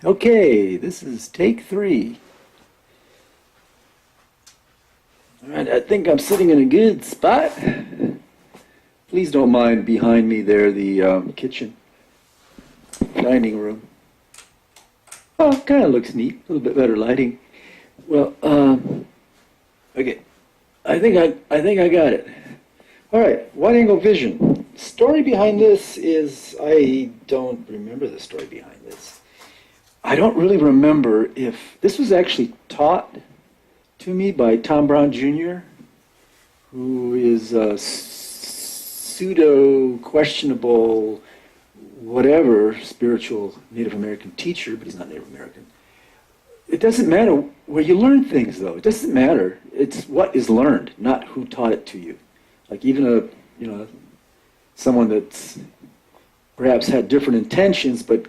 Okay, this is take 3. All right, I think I'm sitting in a good spot. Please don't mind behind me there, the kitchen, dining room. Oh, kind of looks neat. A little bit better lighting. Well, okay. I think I got it. All right, wide angle vision. Story behind this is I don't remember the story behind this. I don't really remember if this was actually taught to me by Tom Brown Jr., who is a pseudo questionable whatever spiritual Native American teacher, but he's not Native American. It doesn't matter where you learn things, though. It doesn't matter. It's what is learned, not who taught it to you. Like even someone that's perhaps had different intentions, but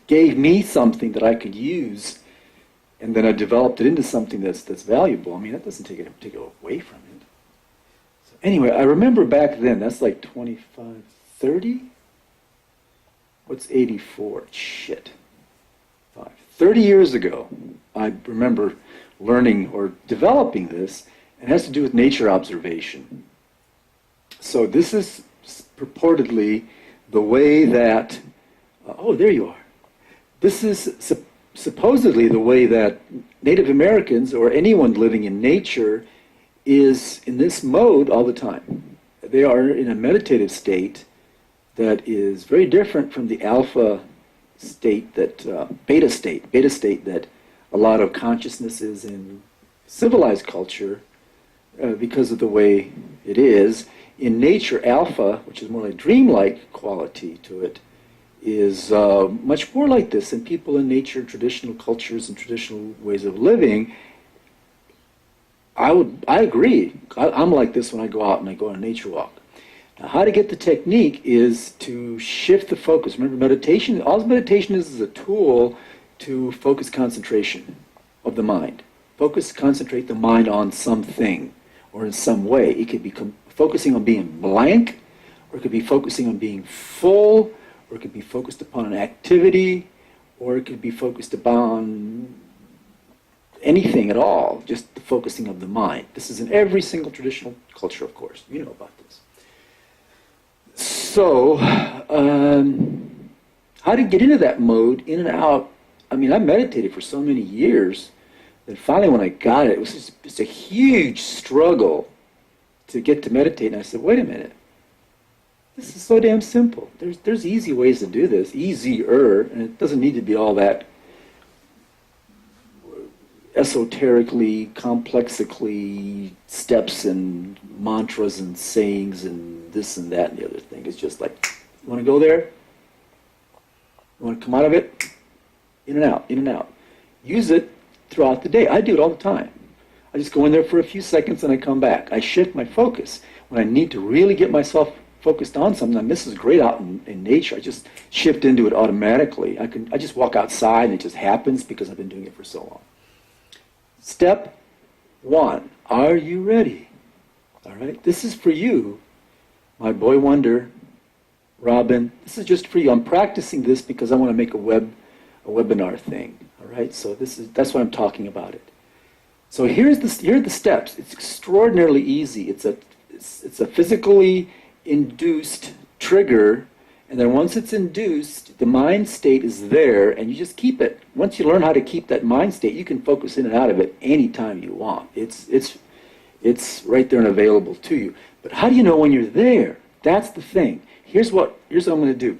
gave me something that I could use, and then I developed it into something that's valuable. I mean, that doesn't take it away from it. So anyway, I remember back then, that's like 25, 30? What's 84? Shit. 30 years ago, I remember learning or developing this, and it has to do with nature observation. So this is purportedly the way that, oh, there you are. This is supposedly the way that Native Americans or anyone living in nature is in this mode all the time. They are in a meditative state that is very different from the alpha state, that beta state that a lot of consciousness is in civilized culture because of the way it is. In nature, alpha, which is more like dreamlike quality to it, is much more like this. And people in nature, traditional cultures and traditional ways of living, I agree. I'm like this when I go out and I go on a nature walk. Now, how to get the technique is to shift the focus. Remember, meditation, all meditation is a tool to focus concentration of the mind. Concentrate the mind on something or in some way. It could be focusing on being blank, or it could be focusing on being full, or it could be focused upon an activity, or it could be focused upon anything at all, just the focusing of the mind. This is in every single traditional culture, of course. You know about this. So, how to get into that mode, in and out. I mean, I meditated for so many years that finally when I got it, it was just a huge struggle to get to meditate. And I said, wait a minute. This is so damn simple. There's easy ways to do this, easier, and it doesn't need to be all that esoterically, complexically steps and mantras and sayings and this and that and the other thing. It's just like, you want to go there? You want to come out of it? In and out, in and out. Use it throughout the day. I do it all the time. I just go in there for a few seconds and I come back. I shift my focus. When I need to really get myself focused on something, and this is great out in nature, I just shift into it automatically. I just walk outside and it just happens because I've been doing it for so long. Step 1, are you ready? All right, this is for you, my boy wonder, Robin. This is just for you. I'm practicing this because I want to make a webinar thing. All right, so that's why I'm talking about it. So here are the steps. It's extraordinarily easy. It's a physically induced trigger, and then once it's induced, the mind state is there, and you just keep it. Once you learn how to keep that mind state, you can focus in and out of it anytime you want. It's right there and available to you. But how do you know when you're there? That's the thing. Here's what I'm going to do.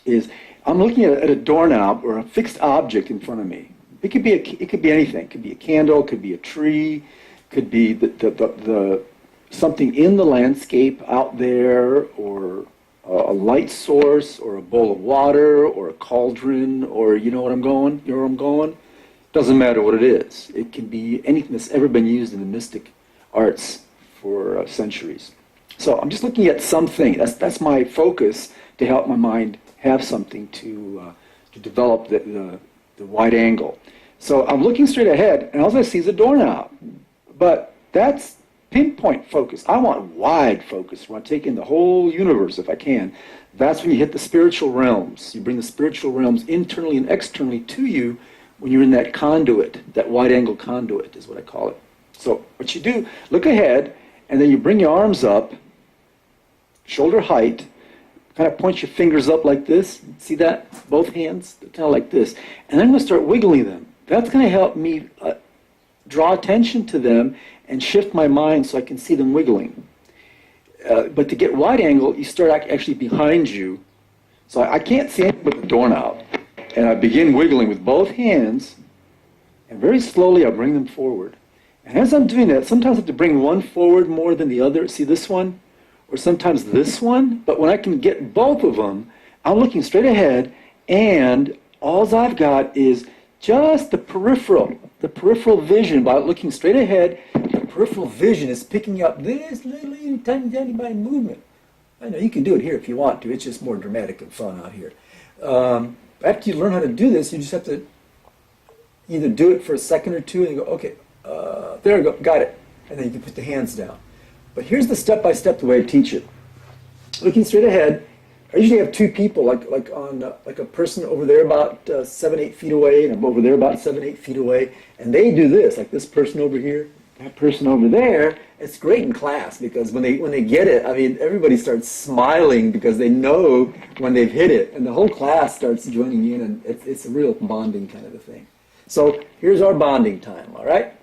Is I'm looking at a doorknob or a fixed object in front of me. It could be anything. It could be a candle. It could be a tree. It could be the something in the landscape out there, or a light source, or a bowl of water, or a cauldron, or you know where I'm going? Doesn't matter what it is. It can be anything that's ever been used in the mystic arts for centuries. So I'm just looking at something. That's my focus, to help my mind have something to develop the wide angle. So I'm looking straight ahead, and all I see is a doorknob. But that's pinpoint focus. I want wide focus. I want to take in the whole universe if I can. That's when you hit the spiritual realms. You bring the spiritual realms internally and externally to you when you're in that conduit, that wide-angle conduit is what I call it. So what you do, look ahead, and then you bring your arms up, shoulder height, kind of point your fingers up like this. See that? Both hands, kind of like this. And I'm going to start wiggling them. That's going to help me draw attention to them and shift my mind so I can see them wiggling. But to get wide angle, you start actually behind you. So I can't see anything but the doorknob. And I begin wiggling with both hands, and very slowly I bring them forward. And as I'm doing that, sometimes I have to bring one forward more than the other. See this one? Or sometimes this one. But when I can get both of them, I'm looking straight ahead, and all I've got is just the peripheral vision. By looking straight ahead, the peripheral vision is picking up this little tiny, tiny movement. I know you can do it here if you want to. It's just more dramatic and fun out here. After you learn how to do this, you just have to either do it for a second or two and you go, okay, there we go, got it. And then you can put the hands down. But here's the step-by-step the way I teach it. Looking straight ahead, I usually have two people, like a person over there about 7-8 feet away, and I'm over there about 7-8 feet away, and they do this, like this person over here, that person over there. It's great in class because when they get it, I mean, everybody starts smiling because they know when they've hit it, and the whole class starts joining in, and it's a real bonding kind of a thing. So here's our bonding time, all right?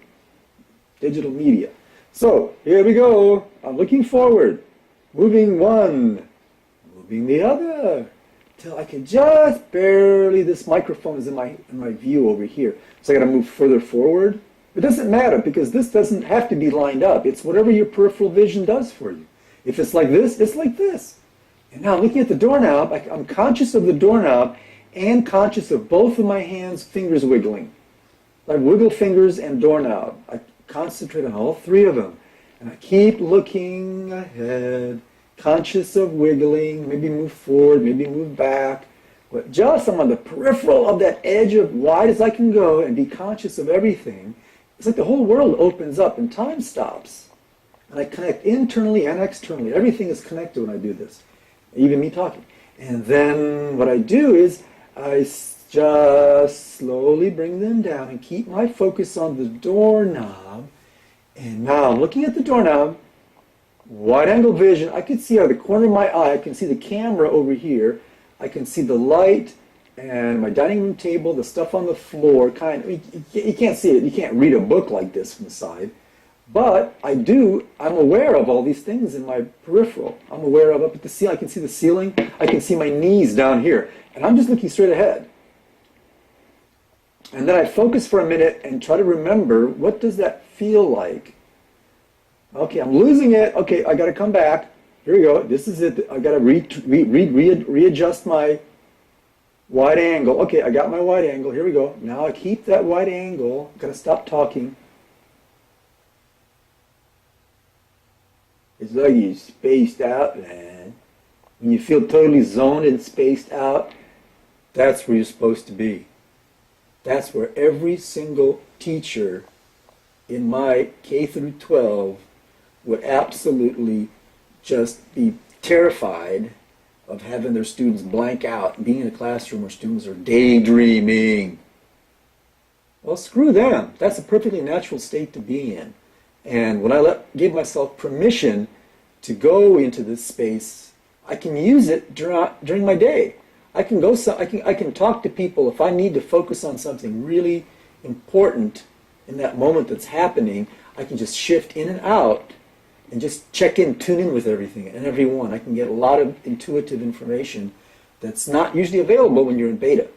Digital media. So here we go. I'm looking forward, moving one, moving the other, till I can just barely, this microphone is in my view over here. So I got to move further forward. It doesn't matter because this doesn't have to be lined up. It's whatever your peripheral vision does for you. If it's like this, it's like this. And now looking at the doorknob, I'm conscious of the doorknob and conscious of both of my hands, fingers wiggling. I wiggle fingers and doorknob. I concentrate on all three of them. And I keep looking ahead, conscious of wiggling, maybe move forward, maybe move back. But just I'm on the peripheral of that edge of wide as I can go and be conscious of everything. It's like the whole world opens up and time stops. And I connect internally and externally. Everything is connected when I do this, even me talking. And then what I do is I just slowly bring them down and keep my focus on the doorknob. And now I'm looking at the doorknob, wide angle vision. I can see out of the corner of my eye, I can see the camera over here. I can see the light and my dining room table, the stuff on the floor. You can't see it. You can't read a book like this from the side. But I'm aware of all these things in my peripheral. I'm aware of up at the ceiling. I can see the ceiling. I can see my knees down here. And I'm just looking straight ahead. And then I focus for a minute and try to remember, what does that feel like? Okay, I'm losing it. Okay, I got to come back. Here we go. This is it. I got to readjust my wide angle. Okay, I got my wide angle. Here we go. Now I keep that wide angle. Got to stop talking. It's like you're spaced out, man. When you feel totally zoned and spaced out, that's where you're supposed to be. That's where every single teacher in my K through 12 would absolutely just be terrified of having their students blank out, being in a classroom where students are daydreaming. Well, screw them. That's a perfectly natural state to be in. And when I give myself permission to go into this space, I can use it during my day. I can talk to people if I need to focus on something really important in that moment that's happening. I can just shift in and out and just check in, tune in with everything and everyone. I can get a lot of intuitive information that's not usually available when you're in beta.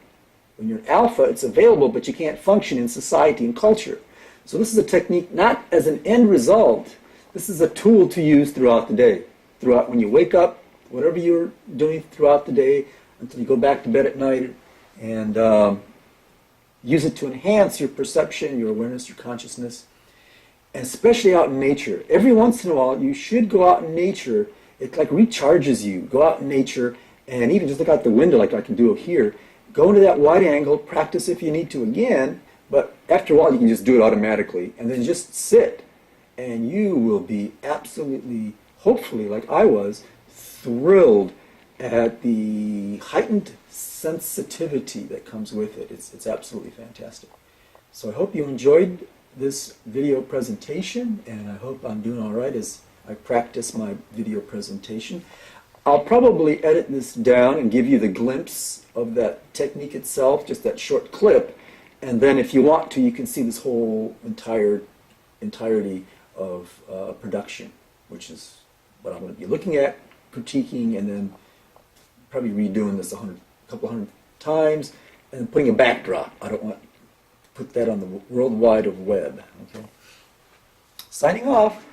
When you're in alpha, it's available, but you can't function in society and culture. So this is a technique not as an end result. This is a tool to use throughout the day. Throughout when you wake up, whatever you're doing throughout the day, until you go back to bed at night, and use it to enhance your perception, your awareness, your consciousness, and especially out in nature. Every once in a while, you should go out in nature. It like recharges you. Go out in nature, and even just look out the window like I can do here. Go into that wide angle, practice if you need to again, but after a while, you can just do it automatically, and then just sit and you will be absolutely, hopefully, like I was, thrilled at the heightened sensitivity that comes with it. It's absolutely fantastic. So I hope you enjoyed this video presentation, and I hope I'm doing all right as I practice my video presentation. I'll probably edit this down and give you the glimpse of that technique itself, just that short clip, and then if you want to, you can see this whole entirety of production, which is what I'm going to be looking at, critiquing, and then probably redoing this a couple hundred times, and putting a backdrop. I don't want to put that on the World Wide Web. Okay. Signing off.